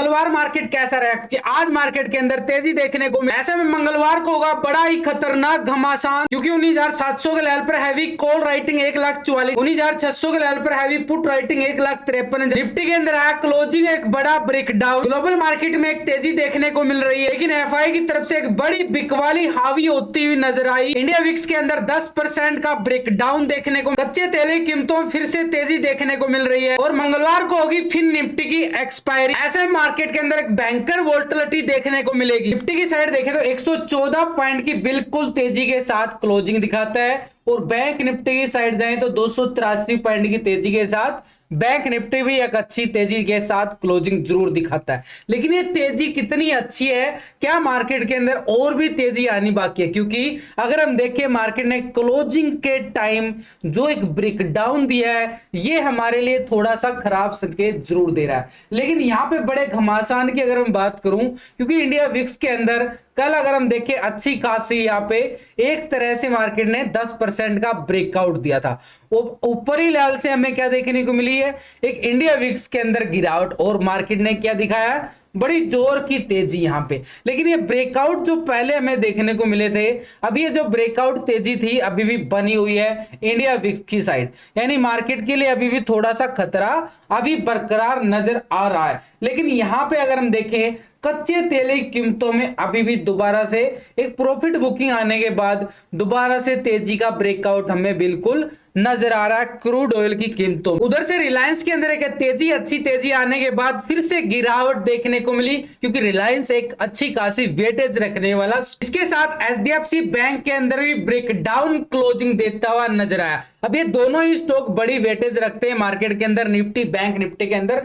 मंगलवार मार्केट कैसा रहा, क्योंकि आज मार्केट के अंदर तेजी देखने को ऐसे में मंगलवार को होगा बड़ा ही खतरनाक घमासान, क्योंकि 19,700 के लेवल पर हैवी कॉल राइटिंग 1,44,000, 19,600 के लेवल पर हैवी पुट राइटिंग 1,53,000। निफ्टी के अंदर आया क्लोजिंग एक बड़ा ब्रेकडाउन। ग्लोबल मार्केट में एक तेजी देखने को मिल रही है, लेकिन एफआई की तरफ से एक बड़ी बिकवाली हावी होती हुई नजर आई। इंडिया विक्स के अंदर 10% का ब्रेकडाउन देखने को, कच्चे तेल की कीमतों में फिर से तेजी देखने को मिल रही है और मंगलवार को होगी फिर निफ्टी की एक्सपायरी। ऐसे मार्केट के अंदर एक बैंकर वोल्टिलिटी देखने को मिलेगी। निफ्टी की साइड देखें तो 114 पॉइंट की बिल्कुल तेजी के साथ क्लोजिंग दिखाता है और बैंक निफ्टी की साइड जाएं तो 283 पॉइंट की तेजी के साथ बैंक निफ्टी भी एक अच्छी तेजी के साथ क्लोजिंग जरूर दिखाता है। लेकिन ये तेजी कितनी अच्छी है, क्या मार्केट के अंदर और भी तेजी आनी बाकी है? क्योंकि अगर हम देखें मार्केट ने क्लोजिंग के टाइम जो एक ब्रेकडाउन दिया है, ये हमारे लिए थोड़ा सा खराब संकेत जरूर दे रहा है। लेकिन यहां पे बड़े घमासान की अगर हम बात करूं, क्योंकि इंडिया विक्स के अंदर कल अगर हम देखें अच्छी खासी यहां पे एक तरह से मार्केट ने 10% का ब्रेकआउट दिया था। ऊपरी लेवल से हमें क्या देखने को मिली है, एक इंडिया विक्स के अंदर गिरावट और मार्केट ने क्या दिखाया, बड़ी जोर की तेजी यहां पे। लेकिन ये ब्रेकआउट जो पहले हमें देखने को मिले थे, अभी ये जो ब्रेकआउट तेजी थी अभी भी बनी हुई है इंडिया विक्स की साइड, यानी मार्केट के लिए अभी भी थोड़ा सा खतरा अभी बरकरार नजर आ रहा है। लेकिन यहां पे अगर हम देखें कच्चे तेल की कीमतों में अभी भी दोबारा से एक प्रॉफिट बुकिंग आने के बाद दोबारा से तेजी का ब्रेकआउट हमें बिल्कुल नजर आ रहा है क्रूड ऑयल की कीमतों। उधर से रिलायंस के अंदर एक तेजी अच्छी तेजी आने के बाद फिर से गिरावट देखने को मिली, क्योंकि रिलायंस एक अच्छी खासी वेटेज रखने वाला, इसके साथ एचडीएफसी बैंक के अंदर भी ब्रेकडाउन क्लोजिंग देता हुआ नजर आया। अब ये दोनों ही स्टॉक बड़ी वेटेज रखते हैं मार्केट के अंदर, निफ्टी बैंक निफ्टी के अंदर,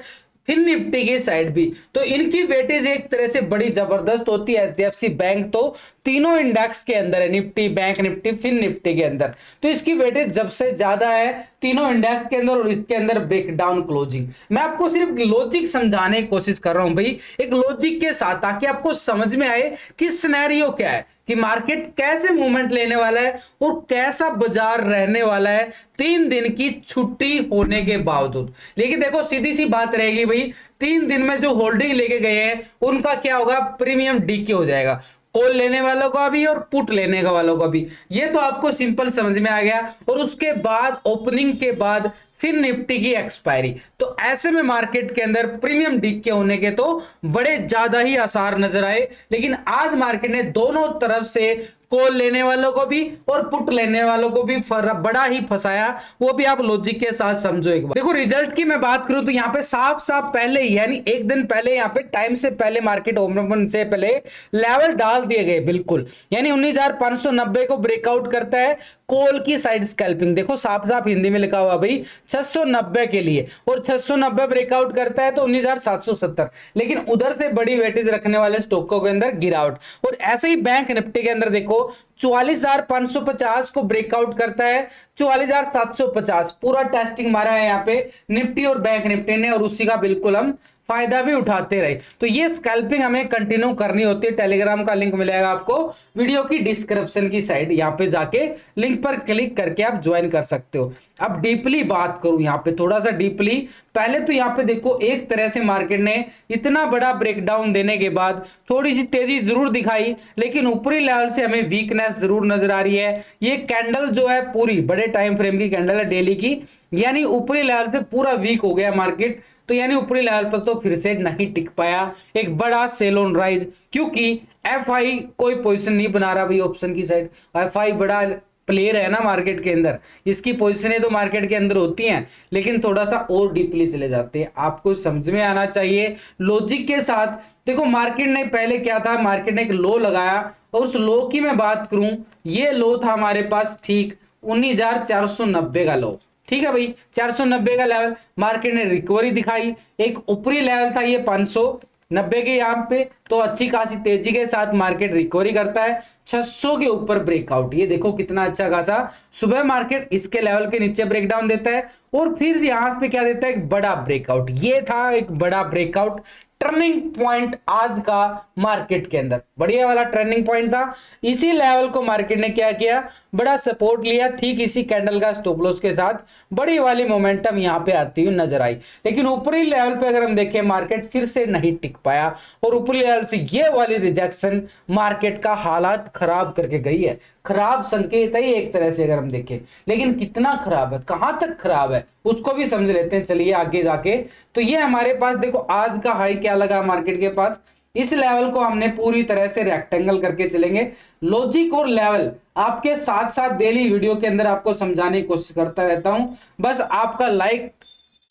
फिर निफ्टी की साइड भी, तो इनकी वेटेज एक तरह से बड़ी जबरदस्त होती है। एचडीएफसी बैंक तो तीनों इंडेक्स के अंदर है, निफ्टी बैंक निफ्टी फिर निफ्टी के अंदर, तो इसकी वेटेज जब से ज्यादा है तीनों इंडेक्स के अंदर और इसके अंदर ब्रेकडाउन क्लोजिंग। मैं आपको सिर्फ लॉजिक समझाने की कोशिश कर रहा हूं भाई, एक लॉजिक के साथ, ताकि आपको समझ में आए कि सिनेरियो क्या है, कि मार्केट कैसे मूवमेंट लेने वाला है और कैसा बाजार रहने वाला है 3 दिन की छुट्टी होने के बावजूद। लेकिन देखो सीधी सी बात रहेगी भाई, 3 दिन में जो होल्डिंग लेके गए हैं उनका क्या होगा, प्रीमियम डीके हो जाएगा, कॉल लेने वालों का भी और पुट लेने का वालों का भी। ये तो आपको सिंपल समझ में आ गया। और उसके बाद ओपनिंग के बाद फिर निफ्टी की एक्सपायरी, तो ऐसे में मार्केट के अंदर प्रीमियम डीके होने के तो बड़े ज्यादा ही आसार नजर आए। लेकिन आज मार्केट ने दोनों तरफ से कॉल लेने वालों को भी और पुट लेने वालों को भी बड़ा ही फंसाया, वो भी आप लॉजिक के साथ समझो एक बार। देखो रिजल्ट की मैं बात करूं तो यहाँ पे साफ साफ पहले ही, यानी एक दिन पहले, यहाँ पे टाइम से पहले, मार्केट ओपन से पहले लेवल डाल दिए गए बिल्कुल, यानी 19,590 को ब्रेकआउट करता है कॉल की साइड स्कैल्पिंग। देखो साफ साफ हिंदी में लिखा हुआ भाई 690 के लिए, और 690 ब्रेकआउट करता है तो 19,770। लेकिन उधर से बड़ी वेटेज रखने वाले स्टॉकों के अंदर गिरावट। और ऐसे ही बैंक निफ्टी के अंदर देखो 44,550 को ब्रेकआउट करता है, 44,750 पूरा टेस्टिंग मारा है यहाँ पे निफ्टी और बैंक निफ्टी ने, और उसी का बिल्कुल हम फायदा भी उठाते रहे। तो ये स्कैल्पिंग हमें कंटिन्यू करनी होती है। टेलीग्राम का लिंक मिलेगा आपको वीडियो की डिस्क्रिप्शन की साइड, यहाँ पे जाके लिंक पर क्लिक करके आप ज्वाइन कर सकते हो। अब डीपली बात करूं यहाँ पे, थोड़ा सा डीपली, पहले तो यहाँ पे देखो एक तरह से मार्केट ने इतना बड़ा ब्रेकडाउन देने के बाद थोड़ी सी तेजी जरूर दिखाई, लेकिन ऊपरी लेवल से हमें वीकनेस जरूर नजर आ रही है। ये कैंडल जो है पूरी बड़े टाइम फ्रेम की कैंडल है, डेली की, यानी ऊपरी लेवल से पूरा वीक हो गया मार्केट, तो यानी ऊपरी लेवल पर तो फिर से नहीं टिक पाया, एक बड़ा सेल ऑन राइज, क्योंकि एफआई कोई पोजीशन नहीं बना रहा भाई ऑप्शन की साइड। एफआई बड़ा प्लेयर है ना मार्केट के अंदर, इसकी पोजीशनें तो मार्केट के अंदर होती हैं, लेकिन थोड़ा सा और डीपली चले जाते हैं, आपको समझ में आना चाहिए लॉजिक के साथ। देखो मार्केट ने पहले क्या था, मार्केट ने एक लो लगाया, और उस लो की मैं बात करूं, ये लो था हमारे पास ठीक 19,490 का लो, ठीक है भाई, 490 का लेवल, मार्केट ने रिकवरी दिखाई, एक ऊपरी लेवल था ये 590 के यहाँ पे, तो अच्छी खासी तेजी के साथ मार्केट रिकवरी करता है, 600 के ऊपर ब्रेकआउट, ये देखो कितना अच्छा खासा, सुबह मार्केट इसके लेवल के नीचे ब्रेकडाउन देता है और फिर यहाँ पे क्या देता है, एक बड़ा ब्रेकआउट, ये था एक बड़ा ब्रेकआउट टर्निंग पॉइंट आज का मार्केट के अंदर, बढ़िया वाला टर्निंग पॉइंट था। इसी लेवल को मार्केट ने क्या किया, बड़ा सपोर्ट लिया, ठीक इसी कैंडल का स्टॉप लॉस के साथ बड़ी वाली मोमेंटम यहां पे आती हुई नजर आई। लेकिन ऊपरी लेवल पे अगर हम देखें मार्केट फिर से नहीं टिक पाया और ऊपरी लेवल से ये वाली रिजेक्शन मार्केट का हालात खराब करके गई है। खराब संकेत है एक तरह से अगर हम देखें, लेकिन कितना खराब है, कहां तक खराब है उसको भी समझ लेते हैं चलिए आगे जाके। तो ये हमारे पास देखो आज का हाई क्या लगा मार्केट के पास, इस लेवल को हमने पूरी तरह से रेक्टेंगल करके चलेंगे। लॉजिक और लेवल आपके साथ साथ डेली वीडियो के अंदर आपको समझाने की कोशिश करता रहता हूं, बस आपका लाइक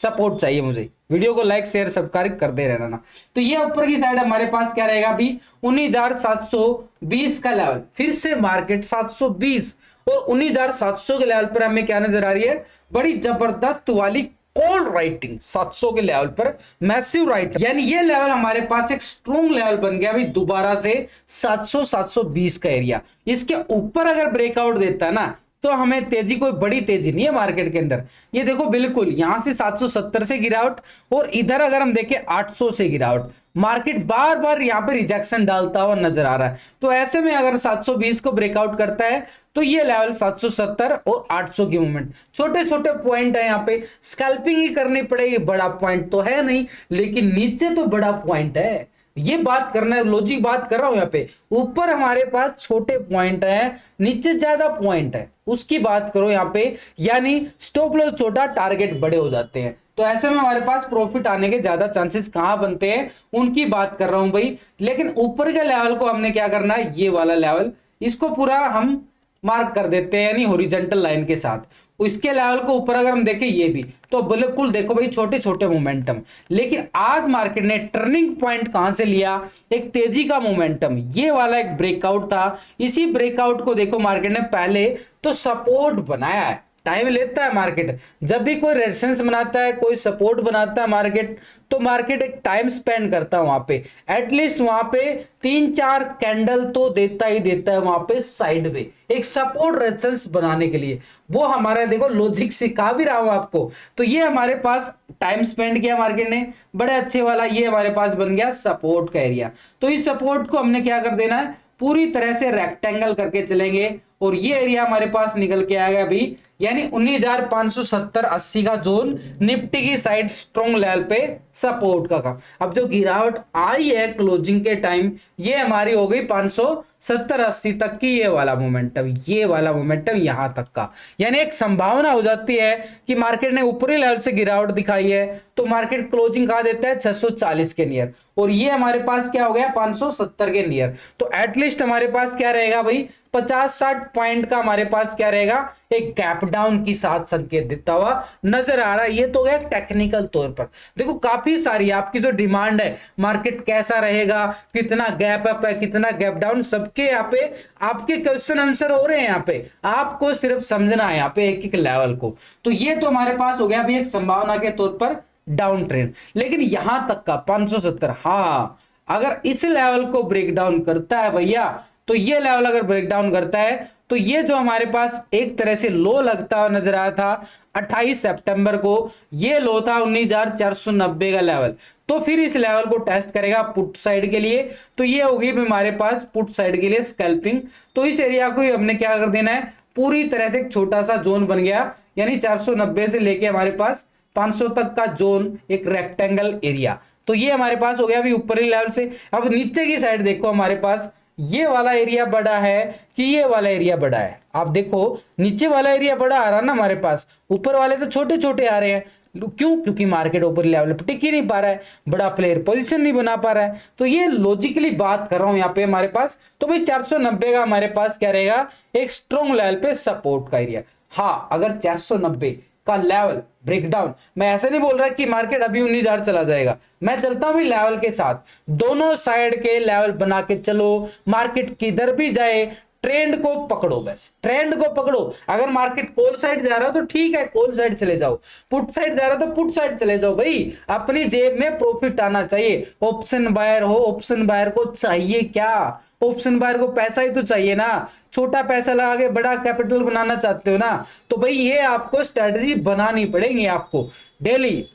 सपोर्ट चाहिए मुझे, वीडियो को लाइक शेयर सब्सक्राइब कर दे रहना ना। तो ये ऊपर की साइड हमारे पास क्या रहेगा अभी 19,720 का लेवल, फिर से मार्केट 720 और 19,700 के लेवल पर हमें क्या नजर आ रही है, बड़ी जबरदस्त वाली कॉल राइटिंग 700 के लेवल पर मैसिव राइट, यानी ये लेवल हमारे पास एक स्ट्रॉन्ग लेवल बन गया अभी दोबारा से 700 720 का एरिया। इसके ऊपर अगर ब्रेकआउट देता है ना तो हमें तेजी, कोई बड़ी तेजी नहीं है मार्केट के अंदर। ये देखो बिल्कुल यहां से 770 से गिरावट और इधर अगर हम देखें 800 से गिरावट, मार्केट बार बार यहां पे रिजेक्शन डालता हुआ नजर आ रहा है। तो ऐसे में अगर 720 को ब्रेकआउट करता है तो ये लेवल 770 और 800 की मूवमेंट, छोटे छोटे पॉइंट है, यहाँ पे स्कैल्पिंग ही करनी पड़ेगी, बड़ा पॉइंट तो है नहीं लेकिन नीचे तो बड़ा पॉइंट है। ये बात करना है, लॉजिक बात कर रहा हूं। यहाँ पे ऊपर हमारे पास छोटे पॉइंट है, नीचे ज्यादा पॉइंट है, उसकी बात करो यहाँ पे, यानी स्टॉप लॉस छोटा टारगेट बड़े हो जाते हैं। तो ऐसे में हमारे पास प्रॉफिट आने के ज्यादा चांसेस कहां बनते हैं उनकी बात कर रहा हूं भाई। लेकिन ऊपर के लेवल को हमने क्या करना है, ये वाला लेवल इसको पूरा हम मार्क कर देते हैं यानी हॉरिजॉन्टल लाइन के साथ। इसके लेवल को ऊपर अगर हम देखें ये भी, तो बिल्कुल देखो भाई छोटे छोटे मोमेंटम। लेकिन आज मार्केट ने टर्निंग पॉइंट कहां से लिया, एक तेजी का मोमेंटम, ये वाला एक ब्रेकआउट था। इसी ब्रेकआउट को देखो मार्केट ने पहले तो सपोर्ट बनाया है, टाइम लेता है मार्केट, जब भी कोई रेजिस्टेंस बनाता है, कोई सपोर्ट बनाता है मार्केट, तो मार्केट एक टाइम स्पेंड करता है वहां पे, एटलीस्ट वहां पे 3-4 कैंडल तो देता ही देता है वहां पे साइडवे, एक सपोर्ट रेजिस्टेंस बनाने के लिए। वो हमारा देखो लॉजिक सिखा भी रहा हूं आपको। तो ये हमारे पास टाइम स्पेंड किया मार्केट ने बड़े अच्छे वाला, ये हमारे पास बन गया सपोर्ट का एरिया। तो इस सपोर्ट को हमने क्या कर देना है, पूरी तरह से रेक्टेंगल करके चलेंगे और ये एरिया हमारे पास निकल के आएगा अभी, यानी 19,570-80 का जोन निफ्टी की साइड स्ट्रॉन्ग लेवल पे सपोर्ट का काम। अब जो गिरावट आई है क्लोजिंग के टाइम, ये हमारी हो गई 570-80 तक की, ये वाला मोमेंटम, ये वाला मोमेंटम यहां तक का, यानी एक संभावना हो जाती है कि मार्केट ने ऊपरी लेवल से गिरावट दिखाई है तो मार्केट क्लोजिंग कहा देता है 640 के नियर, और ये हमारे पास क्या हो गया 570 के नियर। तो एटलीस्ट हमारे पास क्या रहेगा भाई 50-60 पॉइंट का हमारे पास क्या रहेगा, एक गैप डाउन की साथ संकेत देता हुआ नजर आ रहा है। ये तो गया टेक्निकल तौर पर। देखो काफी सारी आपकी जो डिमांड है, मार्केट कैसा रहेगा, कितना गैप अप है, कितना गैप डाउन, सबके यहाँ पे आपके क्वेश्चन आंसर हो रहे हैं। यहाँ पे आपको सिर्फ समझना है यहाँ पे एक एक लेवल को। तो ये तो हमारे पास हो गया अभी एक संभावना के तौर पर डाउन ट्रेंड। लेकिन यहां तक का 570, हाँ अगर इस लेवल को ब्रेक डाउन करता है भैया, तो ये लेवल अगर ब्रेक डाउन करता है तो ये जो हमारे पास एक तरह से लो लगता हुआ नजर आया था 28 सितंबर को, ये लो था 19,490 का लेवल। तो फिर इस लेवल को टेस्ट करेगा पुट साइड के लिए, तो ये होगी हमारे पास पुट साइड के लिए स्कैल्पिंग। तो इस एरिया को ही हमने क्या कर देना है, पूरी तरह से एक छोटा सा जोन बन गया, यानी 490 से लेके हमारे पास 500 तक का जोन, एक रेक्टेंगल एरिया। तो ये हमारे पास हो गया अभी ऊपरी लेवल से। अब नीचे की साइड देखो हमारे पास ये वाला एरिया बड़ा है कि ये वाला एरिया बड़ा है। आप देखो नीचे वाला एरिया बड़ा आ रहा है ना हमारे पास, ऊपर वाले तो छोटे छोटे आ रहे हैं। क्यों? क्योंकि मार्केट ऊपर लेवल पर टिक ही नहीं पा रहा है, बड़ा प्लेयर पोजीशन नहीं बना पा रहा है। तो ये लॉजिकली बात कर रहा हूं यहाँ पे हमारे पास। तो भाई 490 का हमारे पास क्या रहेगा, एक स्ट्रॉन्ग लेवल पे सपोर्ट का एरिया। हाँ अगर 490 का लेवल ब्रेकडाउन, मैं ऐसे नहीं बोल रहा कि मार्केट अभी 19,000 चला जाएगा, मैं चलता हूं लेवल के साथ, दोनों साइड के लेवल बना के चलो। मार्केट किधर भी जाए ट्रेंड को पकड़ो, बस ट्रेंड को पकड़ो। अगर मार्केट कॉल साइड जा रहा हो तो ठीक है कॉल साइड चले जाओ, पुट साइड जा रहा हो तो पुट साइड चले जाओ। भाई अपनी जेब में प्रॉफिट आना चाहिए। ऑप्शन बायर हो, ऑप्शन बायर को चाहिए क्या, ऑप्शन बायर को पैसा ही तो चाहिए ना। छोटा पैसा लगा के बड़ा कैपिटल बनाना चाहते हो ना, तो भाई ये आपको स्ट्रेटजी बनानी पड़ेगी आपको डेली।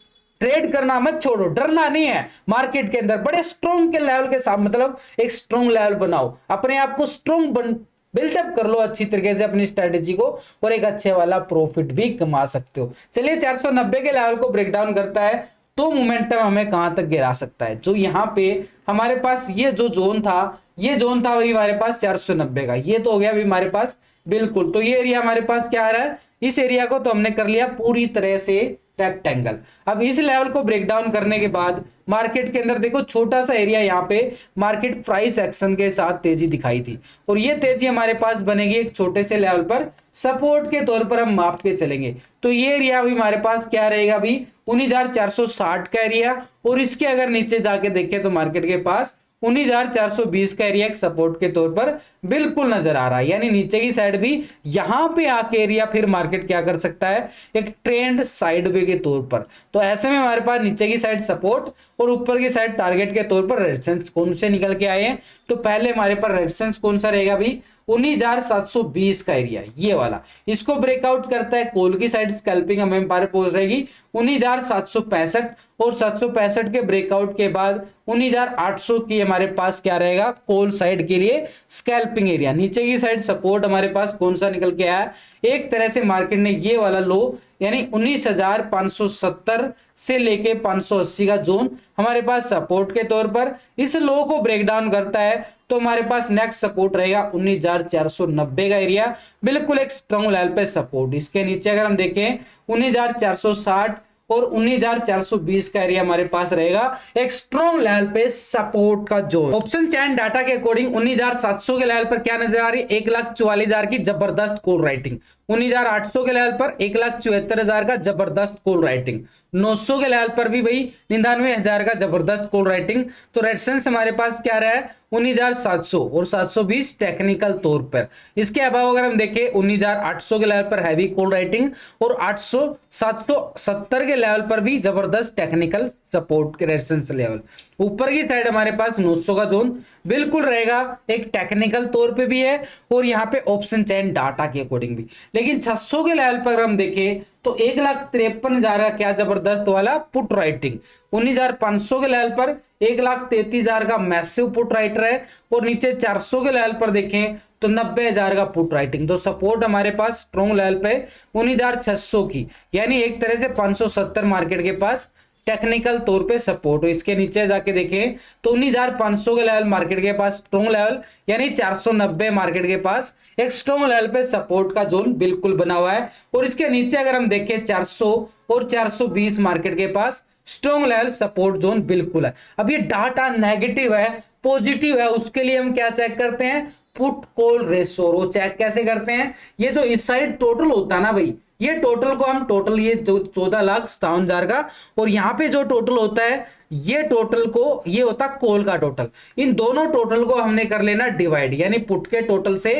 ट्रेड करना मत छोड़ो, डरना नहीं है मार्केट के अंदर। बड़े स्ट्रॉन्ग के लेवल के साथ, मतलब एक स्ट्रॉन्ग लेवल बनाओ, अपने आप को स्ट्रॉन्ग बिल्डअप कर लो अच्छी तरीके से अपनी स्ट्रेटेजी को, और एक अच्छे वाला प्रॉफिट भी कमा सकते हो। चलिए 490 के लेवल को ब्रेक डाउन करता है तो मोमेंटम हमें कहां तक गिरा सकता है। जो यहाँ पे हमारे पास ये जो जोन था, ये जोन था वही हमारे पास 490 का, ये तो हो गया अभी हमारे पास बिल्कुल। तो ये एरिया हमारे पास क्या आ रहा है, इस एरिया को तो हमने कर लिया पूरी तरह से रेक्टेंगल। अब इस लेवल को ब्रेक डाउन करने के बाद मार्केट के अंदर देखो छोटा सा एरिया, यहाँ पे मार्केट प्राइस एक्शन के साथ तेजी दिखाई थी, और ये तेजी हमारे पास बनेगी एक छोटे से लेवल पर सपोर्ट के तौर पर हम माप के चलेंगे। तो ये एरिया अभी हमारे पास क्या रहेगा, अभी 19,460 का एरिया, और इसके अगर नीचे जाके देखें तो मार्केट के पास 19,420 का एरिया एक सपोर्ट के तौर पर बिल्कुल नजर आ रहा है। यानी नीचे की साइड भी यहां पे आके एरिया फिर मार्केट क्या कर सकता है, एक ट्रेंड साइडवे के तौर पर। तो ऐसे में हमारे पास नीचे की साइड सपोर्ट और ऊपर की साइड टारगेट के तौर पर रेजिस्टेंस कौन से निकल के आए हैं। तो पहले हमारे पास रेजिस्टेंस कौन सा रहेगा अभी, 19,720 का एरिया, ये वाला। इसको ब्रेकआउट करता है कॉल की साइड, स्कैल्पिंग हमें पार पहुंच रहेगी 19,765, और 765 के ब्रेकआउट के बाद 19,800 की हमारे पास क्या रहेगा, कॉल साइड के लिए स्कैल्पिंग एरिया। नीचे की साइड सपोर्ट हमारे पास कौन सा निकल के आया, एक तरह से मार्केट ने ये वाला लो यानी 19,570 से लेके 580 का जोन हमारे पास सपोर्ट के तौर पर, इस लो को ब्रेक डाउन करता है तो हमारे पास नेक्स्ट सपोर्ट रहेगा 19,490 का एरिया, बिल्कुल एक स्ट्रॉन्ग लेवल पे सपोर्ट। इसके नीचे अगर हम देखें 19,460 और 19,420 का एरिया हमारे पास रहेगा एक स्ट्रॉन्ग लेवल पे सपोर्ट का जोन। ऑप्शन चैन डाटा के अकॉर्डिंग 19,700 के लेवल पर क्या नजर आ रही है, 1,44,000 की जबरदस्त कॉल राइटिंग। 19,800 के लेवल पर 1,74,000 का जबरदस्त कॉल राइटिंग। 900 के लेवल पर भी भाई 99,000 का जबरदस्त कॉल राइटिंग। तो रेजिस्टेंस हमारे पास क्या रहा है 19,700 और 720 टेक्निकल तौर पर। इसके अलावा अगर हम देखें 19,800 के लेवल पर हैवी कॉल राइटिंग और 770 के लेवल पर भी जबरदस्त टेक्निकल सपोर्ट के रेजिस्टेंस लेवल। ऊपर की साइड हमारे पास 900 का जोन बिल्कुल रहेगा, एक टेक्निकल तौर पे भी है और यहाँ पे ऑप्शन चैन डाटा के अकॉर्डिंग भी। लेकिन 600 के लेवल पर हम देखें तो 1,53,000 का क्या जबरदस्त वाला पुट राइटिंग। 19,500 के लेवल पर 1,33,000 का मैसिव पुट राइटर है, और नीचे 400 के लेवल पर देखें तो 90,000 का पुट राइटिंग। तो सपोर्ट हमारे पास स्ट्रॉन्ग लेवल पे 19,600 की, यानी एक तरह से 570 मार्केट के पास टेक्निकल तौर पे सपोर्ट हो। इसके नीचे जाके देखें तो 19,500 के लेवल मार्केट के पास स्ट्रॉन्ग लेवल, यानी 490 मार्केट के पास एक स्ट्रॉन्ग लेवल पे सपोर्ट का जोन बिल्कुल बना हुआ है। और इसके नीचे अगर हम देखें 400 और 420 मार्केट के पास स्ट्रॉन्ग लेवल सपोर्ट जोन बिल्कुल है। अब ये डाटा नेगेटिव है पॉजिटिव है, उसके लिए हम क्या चेक करते हैं, पुट कॉल रेशो। वो चेक कैसे करते हैं, ये जो इस साइड टोटल होता है ना भाई, ये टोटल को हम टोटल ये 14,57,000 का, और यहाँ पे जो टोटल होता है ये टोटल को ये होता कॉल का टोटल। इन दोनों टोटल को हमने कर लेना डिवाइड, यानी पुट के टोटल से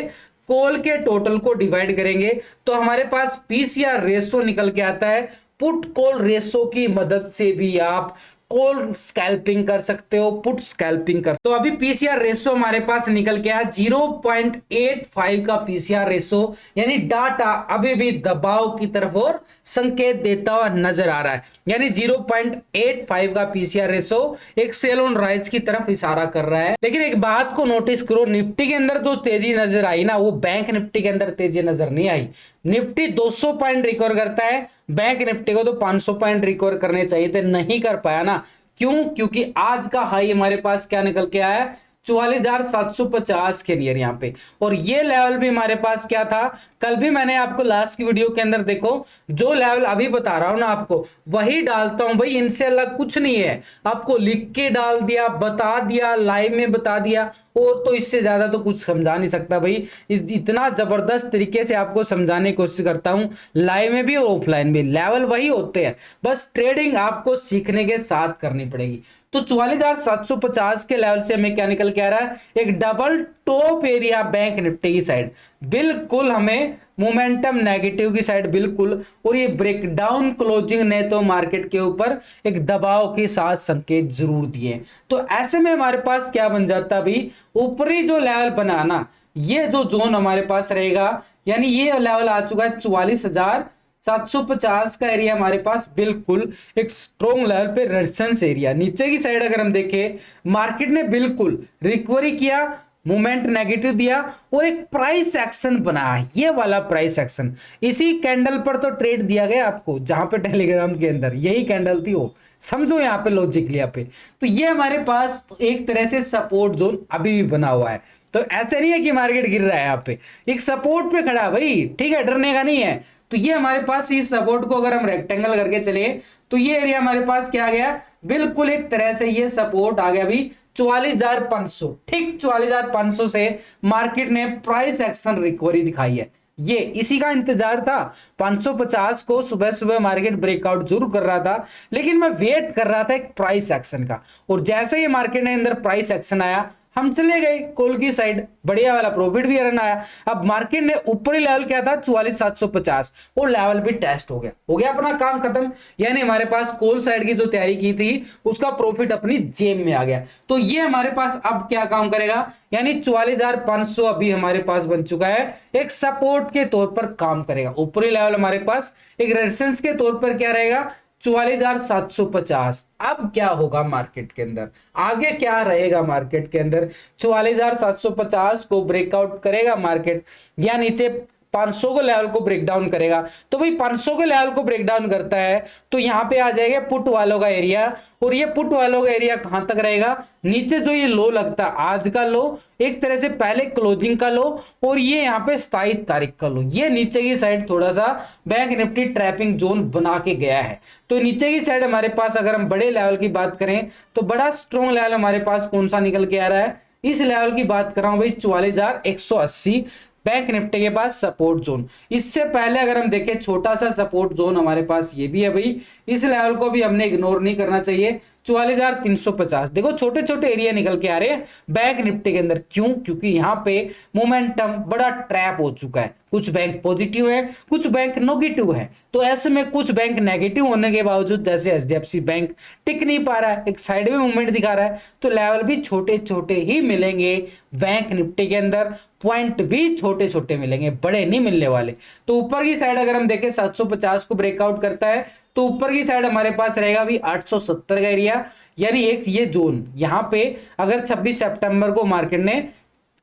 कॉल के टोटल को डिवाइड करेंगे तो हमारे पास पीसीआर रेशो निकल के आता है। पुट कॉल रेशो की मदद से भी आप कॉल स्कैल्पिंग कर सकते हो, पुट स्कैल्पिंग कर। तो अभी पीसीआर रेशो हमारे पास निकल के आया 0.85 का पीसीआर रेशो, यानी डाटा अभी भी दबाव की तरफ और संकेत देता हुआ नजर आ रहा है। यानी 0.85 का पीसीआर रेशो एक सेल ऑन राइज की तरफ इशारा कर रहा है। लेकिन एक बात को नोटिस करो, निफ्टी के अंदर जो तेजी नजर आई ना, वो बैंक निफ्टी के अंदर तेजी नजर नहीं आई। निफ्टी 200 पॉइंट रिकवर करता है, बैंक निफ्टी को तो 500 पॉइंट रिकवर करने चाहिए थे, नहीं कर पाया ना। क्यों? क्योंकि आज का हाई हमारे पास क्या निकल के आया है, 44,750 के नियर यहाँ पे। और ये लेवल भी हमारे पास क्या था, कल भी मैंने आपको लास्ट की वीडियो के अंदर देखो जो लेवल अभी बता रहा हूं ना आपको वही डालता हूं भाई, इनसे अलग कुछ नहीं है। आपको लिख के डाल दिया, बता दिया, लाइव में बता दिया, वो तो इससे ज्यादा तो कुछ समझा नहीं सकता भाई। इतना जबरदस्त तरीके से आपको समझाने की कोशिश करता हूं, लाइव में भी और ऑफलाइन भी लेवल वही होते हैं, बस ट्रेडिंग आपको सीखने के साथ करनी पड़ेगी। तो 44,750 के लेवल से हमें क्या निकल के आ रहा है, एक double top area bank Nifty की साइड, बिल्कुल हमें मोमेंटम नेगेटिव की साइड बिल्कुल। और ये ब्रेकडाउन क्लोजिंग ने तो मार्केट के ऊपर एक दबाव के साथ संकेत जरूर दिए। तो ऐसे में हमारे पास क्या बन जाता भी, ऊपरी जो लेवल बनाना, ये जो जोन हमारे पास रहेगा, यानी ये लेवल आ चुका है 44,000 750 का एरिया हमारे पास बिल्कुल एक स्ट्रॉन्ग लेवल पे रेजिस्टेंस एरिया। नीचे की साइड अगर हम देखें, मार्केट ने बिल्कुल रिकवरी किया, मूवमेंट नेगेटिव दिया और एक प्राइस एक्शन बनाया, ये वाला प्राइस एक्शन। इसी कैंडल पर तो ट्रेड दिया गया आपको, जहां पे टेलीग्राम के अंदर यही कैंडल थी वो, समझो यहाँ पे लॉजिकली यहाँ पे। तो ये हमारे पास एक तरह से सपोर्ट जोन अभी भी बना हुआ है। तो ऐसे नहीं है कि मार्केट गिर रहा है, यहाँ पे एक सपोर्ट पे खड़ा है भाई, ठीक है, डरने का नहीं है। तो ये हमारे पास इस सपोर्ट को अगर हम रेक्टेंगल करके चले तो ये एरिया हमारे पास क्या आ गया, बिल्कुल एक तरह से ये सपोर्ट आ गया अभी 44,500, ठीक 44,500 से मार्केट ने प्राइस एक्शन रिकवरी दिखाई है। ये इसी का इंतजार था। 550 को सुबह सुबह मार्केट ब्रेकआउट जरूर कर रहा था, लेकिन मैं वेट कर रहा था एक प्राइस एक्शन का, और जैसे ही मार्केट ने अंदर प्राइस एक्शन आया हम चले गए कॉल की साइड, बढ़िया वाला प्रॉफिट भी अर्न आया। अब मार्केट ने ऊपरी लेवल क्या था 44,750, वो लेवल भी टेस्ट हो गया अपना काम खत्म। यानी हमारे पास कॉल साइड की जो तैयारी की थी उसका प्रॉफिट अपनी जेब में आ गया। तो ये हमारे पास अब क्या काम करेगा, यानी 44,500 अभी हमारे पास बन चुका है, एक सपोर्ट के तौर पर काम करेगा। ऊपरी लेवल हमारे पास एक रेजिस्टेंस के तौर पर क्या रहेगा 44,750। अब क्या होगा मार्केट के अंदर, आगे क्या रहेगा मार्केट के अंदर, 44,750 को ब्रेकआउट करेगा मार्केट या नीचे 500 को लेवल को ब्रेक डाउन करेगा। तो भाई 500 के लेवल को ब्रेक डाउन करता है तो यहां पे आ जाएगा पुट वालों का एरिया, और ये पुट वालों का एरिया कहां तक रहेगा, नीचे जो ये लो लगता है आज का लो, एक तरह से पहले क्लोजिंग का लो, और ये यहाँ पे 27 तारीख का लो, ये नीचे की साइड थोड़ा सा बैंक निफ्टी ट्रैपिंग जोन बना के गया है। तो नीचे की साइड हमारे पास अगर हम बड़े लेवल की बात करें तो बड़ा स्ट्रॉन्ग लेवल हमारे पास कौन सा निकल के आ रहा है, इस लेवल की बात कर रहा हूं भाई 44,180 बैंक निफ्टी के पास सपोर्ट जोन। इससे पहले अगर हम देखें छोटा सा सपोर्ट जोन हमारे पास ये भी है भाई, इस लेवल को भी हमने इग्नोर नहीं करना चाहिए, 44,350। देखो छोटे छोटे एरिया निकल के आ रहे हैं बैंक निफ्टी के अंदर, क्यों, क्योंकि यहाँ पे मोमेंटम बड़ा ट्रैप हो चुका है। कुछ बैंक पॉजिटिव है, कुछ बैंक नेगेटिव है। तो ऐसे में कुछ बैंक नेगेटिव होने के बावजूद, जैसे एचडीएफसी बैंक टिक नहीं पा रहा है, एक साइड में मूवमेंट दिखा रहा है, तो लेवल भी छोटे छोटे ही मिलेंगे बैंक निफ्टी के अंदर, पॉइंट भी छोटे छोटे मिलेंगे, बड़े नहीं मिलने वाले। तो ऊपर की साइड अगर हम देखें 750 को ब्रेकआउट करता है तो ऊपर की साइड हमारे पास रहेगा भी 870 का एरिया, यानी एक ये जोन यहां पे अगर 26 सितंबर को मार्केट ने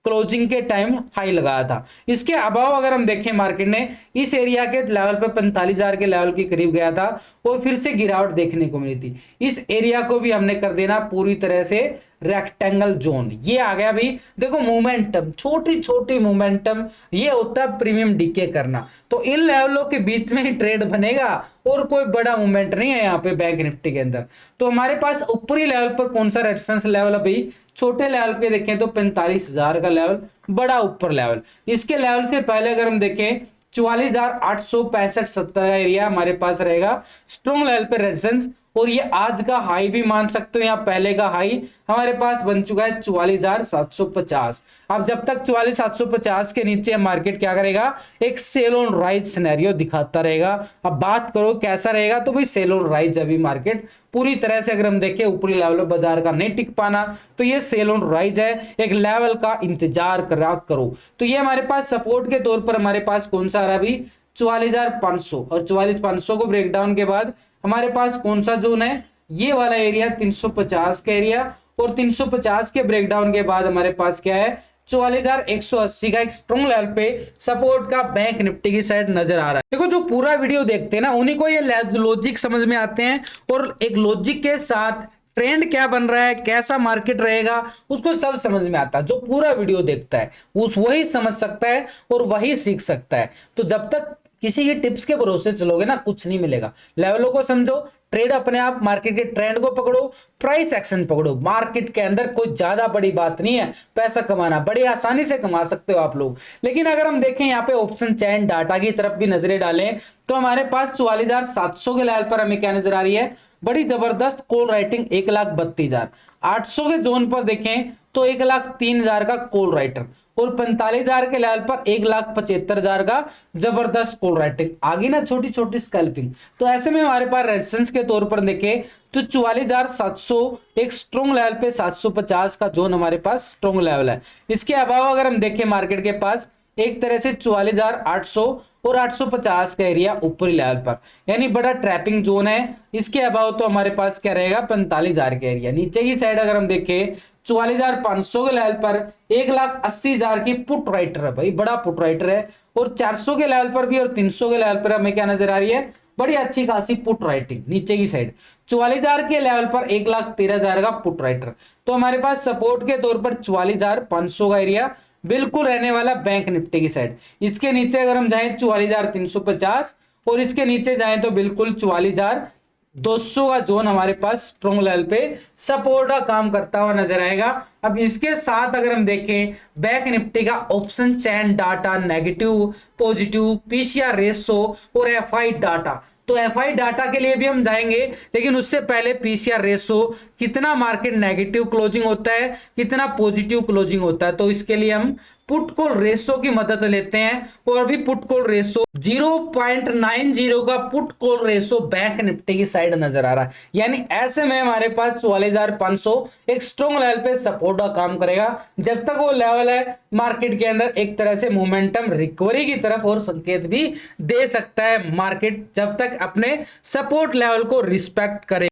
क्लोजिंग के टाइम हाई लगाया था। इसके अभाव अगर हम देखें मार्केट ने इस एरिया के लेवल पे 45,000 के लेवल के करीब गया था और फिर से गिरावट देखने को मिली थी। इस एरिया को भी हमने कर देना पूरी तरह से रेक्टेंगल जोन, ये आ गया भी। देखो मोमेंटम, छोटी छोटी मोमेंटम, ये होता है प्रीमियम डीके करना। तो इन लेवलों के बीच में ही ट्रेड बनेगा और कोई बड़ा मूवमेंट नहीं है यहाँ पे बैंक निफ्टी के अंदर। तो हमारे पास ऊपरी लेवल पर कौन सा रेजिस्टेंस लेवल अभी, छोटे लेवल पे देखें तो 45,000 का लेवल, बड़ा ऊपर लेवल। इसके लेवल से पहले अगर हम देखें 44,865-70 का एरिया हमारे पास रहेगा स्ट्रॉन्ग लेवल पे रेजिस्टेंस, और ये आज का हाई भी मान सकते हो, यहाँ पहले का हाई हमारे पास बन चुका है 44,750। अब जब तक 44,750 के नीचे मार्केट क्या करेगा, एक सेल ऑन राइज सिनेरियो दिखाता रहेगा। अब बात करो कैसा रहेगा, तो भाई सेल ऑन राइज अभी मार्केट पूरी तरह से अगर हम देखें ऊपरी लेवल बाजार का नहीं टिक पाना, तो ये सेल ऑन राइज है, एक लेवल का इंतजार करो। तो ये हमारे पास सपोर्ट के तौर पर हमारे पास कौन सा आ रहा अभी 44,500, और 44,500 को ब्रेकडाउन के बाद हमारे पास कौन सा जोन है, ये वाला एरिया 350 का एरिया, और 350 के ब्रेकडाउन के बाद हमारे पास क्या है 44,180 का एक स्ट्रॉन्ग लेवल पे सपोर्ट का बैंक निफ्टी की साइड नजर आ रहा है। देखो जो पूरा वीडियो देखते हैं ना उन्हीं को ये लॉजिक समझ में आते हैं, और एक लॉजिक के साथ ट्रेंड क्या बन रहा है, कैसा मार्केट रहेगा, उसको सब समझ में आता है। जो पूरा वीडियो देखता है उस वही समझ सकता है और वही सीख सकता है। तो जब तक किसी के टिप्स के भरोसे चलोगे ना कुछ नहीं मिलेगा। लेवलों को समझो, ट्रेड अपने आप, मार्केट के ट्रेंड को पकड़ो, प्राइस एक्शन पकड़ो। मार्केट के अंदर कोई ज्यादा बड़ी बात नहीं है पैसा कमाना, बड़ी आसानी से कमा सकते हो आप लोग। लेकिन अगर हम देखें यहाँ पे ऑप्शन चैन डाटा की तरफ भी नजरें डालें तो हमारे पास 44,700 के लेवल पर हमें क्या नजर आ रही है, बड़ी जबरदस्त कॉल राइटिंग 1,32,000। 800 के जोन पर देखें तो 1,03,000 का कॉल राइटर, और 45,000 के लेवल पर 1,75,000 का जबरदस्त कॉल राइटिंग आ गई ना, छोटी छोटी स्कैल्पिंग। तो ऐसे में हमारे पास रेजिस्टेंस के तौर पर देखें तो 44,700 एक स्ट्रॉन्ग लेवल पे 750 का जोन हमारे पास स्ट्रॉन्ग लेवल है। इसके अलावा अगर हम देखें मार्केट के पास एक तरह से 44,800 और 850 का एरिया ऊपरी लेवल पर, यानी बड़ा ट्रैपिंग जोन है। इसके अबाव तो हमारे पास क्या रहेगा 45,000 का एरिया। नीचे की साइड अगर हम देखें 44,500 के लेवल पर 1,80,000 की पुट राइटर है भाई, बड़ा पुट राइटर है। और 400 के लेवल पर भी और 300 के लेवल पर हमें क्या नजर आ रही है, बड़ी अच्छी खासी पुट राइटिंग। नीचे की साइड 44,000 के लेवल पर 1,13,000 का पुट राइटर। तो हमारे पास सपोर्ट के तौर पर 44,500 का एरिया बिल्कुल रहने वाला बैंक निफ्टी की साइड। इसके नीचे अगर हम जाएं 44,350 और इसके नीचे जाएं तो बिल्कुल 44,200 का जोन हमारे पास स्ट्रॉन्ग लेवल पे सपोर्ट का काम करता हुआ नजर आएगा। अब इसके साथ अगर हम देखें बैंक निफ्टी का ऑप्शन चैन data, negative, positive, PCR ratio और एफआई डाटा, तो एफआई डाटा के लिए भी हम जाएंगे, लेकिन उससे पहले पीसीआर रेशो, कितना मार्केट नेगेटिव क्लोजिंग होता है, कितना पॉजिटिव क्लोजिंग होता है, तो इसके लिए हम पुट कॉल रेशो की मदद लेते हैं। और अभी पुट कॉल रेशो 0.90 का put call ratio bank Nifty की साइड नजर आ रहा है, यानी ऐसे में हमारे पास 44,500 एक स्ट्रॉन्ग लेवल पे सपोर्ट का काम करेगा। जब तक वो लेवल है मार्केट के अंदर एक तरह से मोमेंटम रिकवरी की तरफ और संकेत भी दे सकता है मार्केट, जब तक अपने सपोर्ट लेवल को रिस्पेक्ट करे।